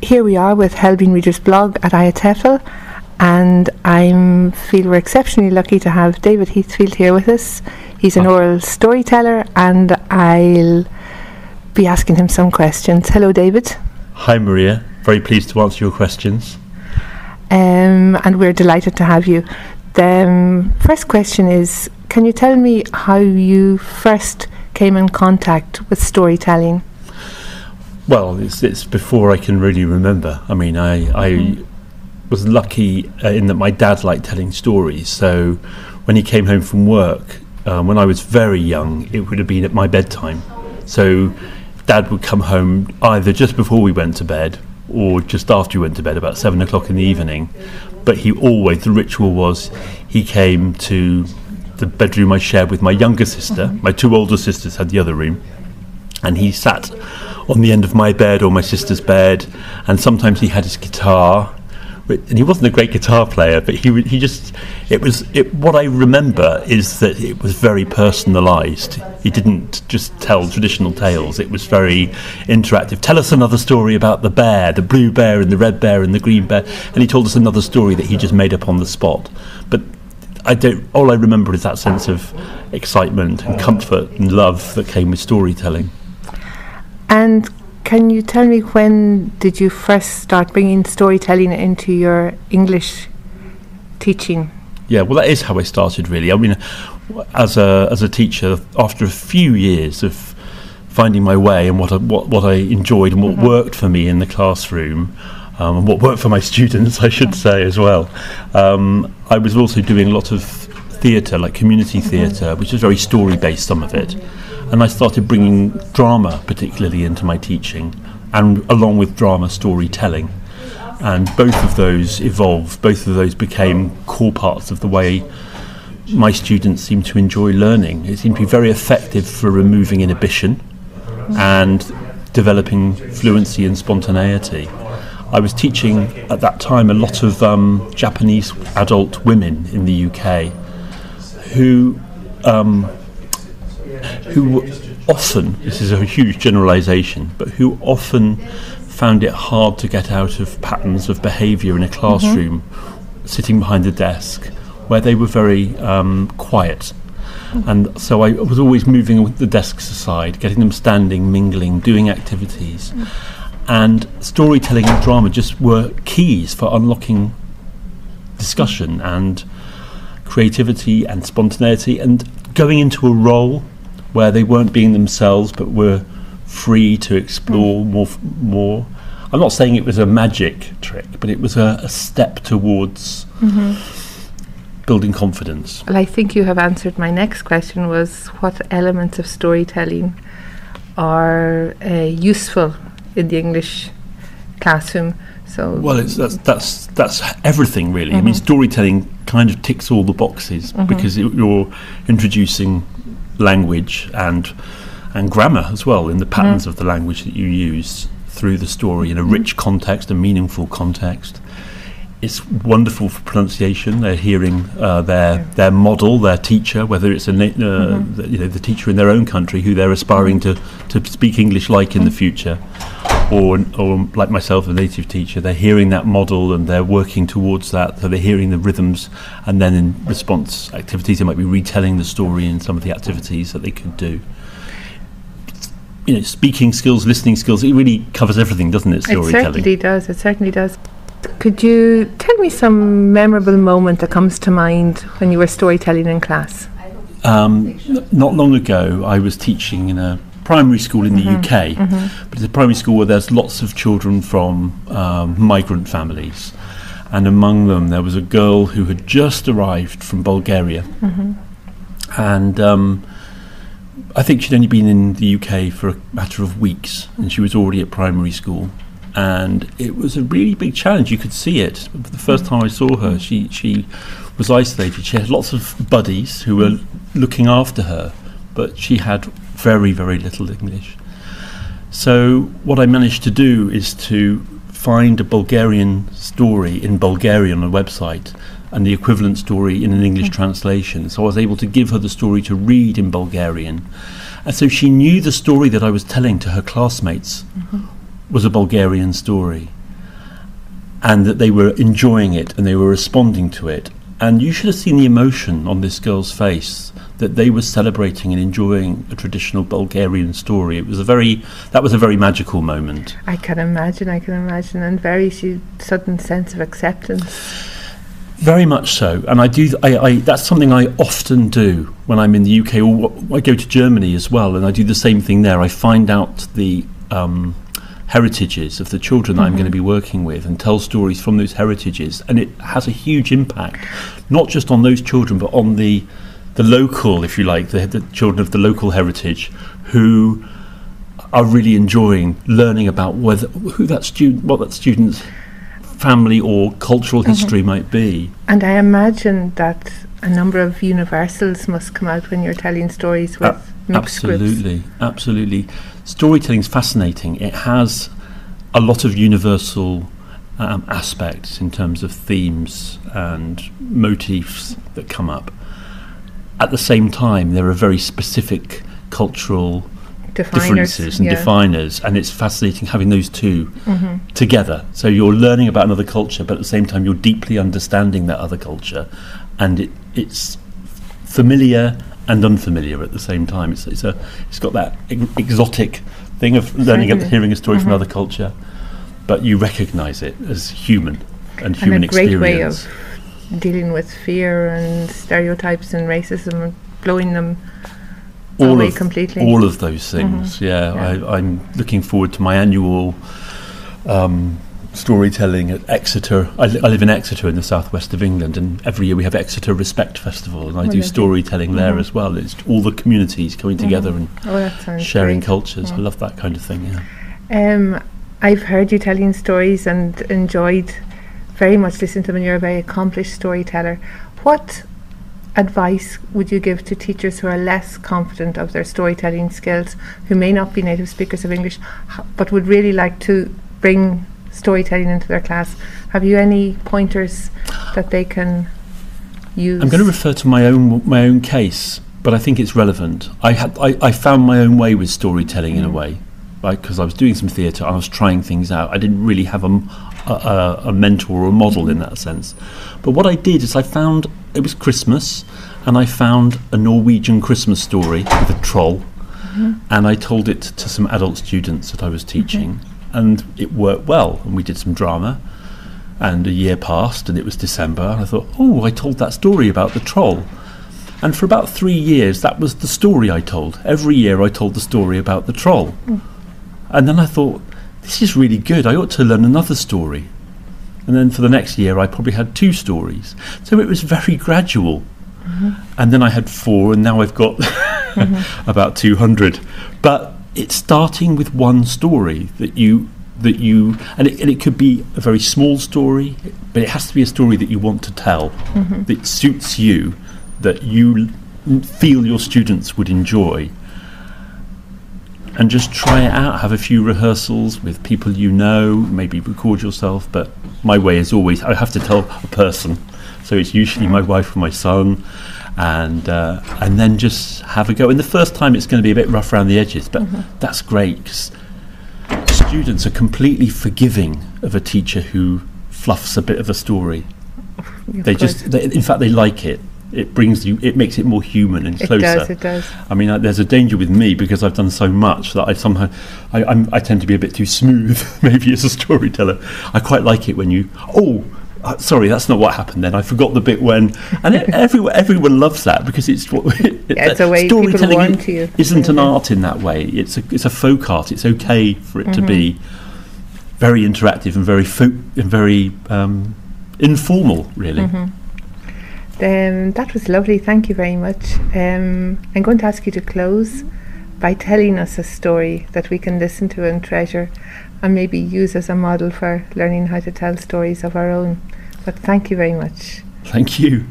here we are with Helbling Readers Blog at IATEFL, and I feel we're exceptionally lucky to have David Heathfield here with us. He's an oral storyteller, and I'll be asking him some questions. Hello, David. Hi, Maria. Very pleased to answer your questions. And we're delighted to have you. The first question is, can you tell me how you first came in contact with storytelling? Well, it's before I can really remember. I mean, I was lucky in that my dad liked telling stories. So when he came home from work, when I was very young, it would have been at my bedtime. So Dad would come home either just before we went to bed or just after we went to bed, about 7 o'clock in the evening. But the ritual was, he came to the bedroom I shared with my younger sister. My two older sisters had the other room, and he sat on the end of my bed or my sister's bed, and sometimes he had his guitar, and he wasn't a great guitar player, but what I remember is that it was very personalised. He didn't just tell traditional tales, it was very interactive. Tell us another story about the bear, the blue bear and the red bear and the green bear, and he told us another story that he just made up on the spot. But all I remember is that sense of excitement and comfort and love that came with storytelling. And can you tell me, when did you first start bringing storytelling into your English teaching? Yeah, well, that is how I started, really. I mean, as a teacher, after a few years of finding my way and what I enjoyed and what worked for me in the classroom, and what worked for my students, I should say, as well, I was also doing a lot of theatre, like community theatre, which is very story-based, some of it. And I started bringing drama particularly into my teaching, and along with drama, storytelling. And both of those evolved, both of those became core parts of the way my students seemed to enjoy learning. It seemed to be very effective for removing inhibition and developing fluency and spontaneity. I was teaching at that time a lot of Japanese adult women in the UK who often, this is a huge generalisation, but who often found it hard to get out of patterns of behaviour in a classroom, sitting behind a desk, where they were very quiet. And so I was always moving the desks aside, getting them standing, mingling, doing activities. And storytelling and drama just were keys for unlocking discussion and creativity and spontaneity, and going into a role where they weren't being themselves but were free to explore more. I'm not saying it was a magic trick, but it was a step towards building confidence. Well, I think you have answered my next question, was what elements of storytelling are useful in the English classroom. So well, that's everything, really. I mean, storytelling kind of ticks all the boxes because you're introducing language and grammar as well, in the patterns of the language that you use through the story in a rich context, a meaningful context. It's wonderful for pronunciation. They're hearing their model, their teacher, whether it's the teacher in their own country who they're aspiring to speak English like in the future, or like myself, a native teacher. They're hearing that model and they're working towards that. So they're hearing the rhythms, and then in response activities, they might be retelling the story in some of the activities that they could do. Speaking skills, listening skills, it really covers everything, doesn't it, storytelling? It certainly does. Could you tell me some memorable moment that comes to mind when you were storytelling in class? Not long ago, I was teaching in a primary school in the UK, but it's a primary school where there's lots of children from migrant families, and among them there was a girl who had just arrived from Bulgaria, and I think she'd only been in the UK for a matter of weeks, and she was already at primary school. And it was a really big challenge. You could see it. The first time I saw her, she was isolated. She had lots of buddies who were looking after her, but she had very, very little English. So what I managed to do is to find a Bulgarian story in Bulgarian on a website, and the equivalent story in an English translation. So I was able to give her the story to read in Bulgarian. And so she knew the story that I was telling to her classmates was a Bulgarian story. and that they were enjoying it and they were responding to it. And you should have seen the emotion on this girl's face, that they were celebrating and enjoying a traditional Bulgarian story. That was a very magical moment. I can imagine, and very sudden sense of acceptance. Very much so, and I that's something I often do when I'm in the UK, or I go to Germany as well, and I do the same thing there. I find out the heritages of the children that I'm going to be working with and tell stories from those heritages, and it has a huge impact, not just on those children, but on the local, if you like, the children of the local heritage, who are really enjoying learning about what that student's family or cultural history might be. And I imagine that a number of universals must come out when you're telling stories with mixed groups. Absolutely. Storytelling's fascinating. It has a lot of universal aspects in terms of themes and motifs that come up. At the same time, there are very specific cultural differences and definers, and it's fascinating having those two together. So you're learning about another culture, but at the same time you're deeply understanding that other culture, and it's familiar and unfamiliar at the same time. It's got that exotic thing of learning and hearing a story from another culture, but you recognise it as human and human experience. And a great way of dealing with fear and stereotypes and racism and blowing them away completely. All of those things, I'm looking forward to my annual storytelling at Exeter. I live in Exeter in the southwest of England, and every year we have Exeter Respect Festival, and I do storytelling there as well. It's all the communities coming together and sharing cultures. I love that kind of thing, I've heard you telling stories and enjoyed very much listening to them, and you're a very accomplished storyteller. What advice would you give to teachers who are less confident of their storytelling skills, who may not be native speakers of English, but would really like to bring storytelling into their class? Have you any pointers that they can use? I'm going to refer to my own case, but I think it's relevant. I found my own way with storytelling in a way, right? Because I was doing some theatre, I was trying things out. I didn't really have a mentor or a model in that sense. But what I did is it was Christmas, and I found a Norwegian Christmas story with a troll, and I told it to some adult students that I was teaching, and it worked well, and we did some drama, and a year passed, and it was December, and I thought, I told that story about the troll. And for about 3 years, that was the story I told. Every year I told the story about the troll. And then I thought, this is really good, I ought to learn another story. And then for the next year I probably had 2 stories. So it was very gradual. And then I had 4, and now I've got about 200. But it's starting with one story that you and it could be a very small story, but it has to be a story that you want to tell, that suits you, that you feel your students would enjoy. And just try it out, have a few rehearsals with people you know, maybe record yourself, but my way is always, I have to tell a person, so it's usually my wife or my son, and then just have a go. And the first time it's going to be a bit rough around the edges, but that's great, because students are completely forgiving of a teacher who fluffs a bit of a story. In fact, they like it. It makes it more human and closer. It does. I mean, there's a danger with me, because I've done so much that I tend to be a bit too smooth, maybe as a storyteller. I quite like it when sorry, that's not what happened then. I forgot the bit when, and everyone loves that, because it's what it's a way storytelling people want to you. Isn't an art in that way. It's a folk art. It's okay for it to be very interactive and very informal, really. That was lovely, thank you very much. I'm going to ask you to close by telling us a story that we can listen to and treasure, and maybe use as a model for learning how to tell stories of our own. But thank you very much. Thank you.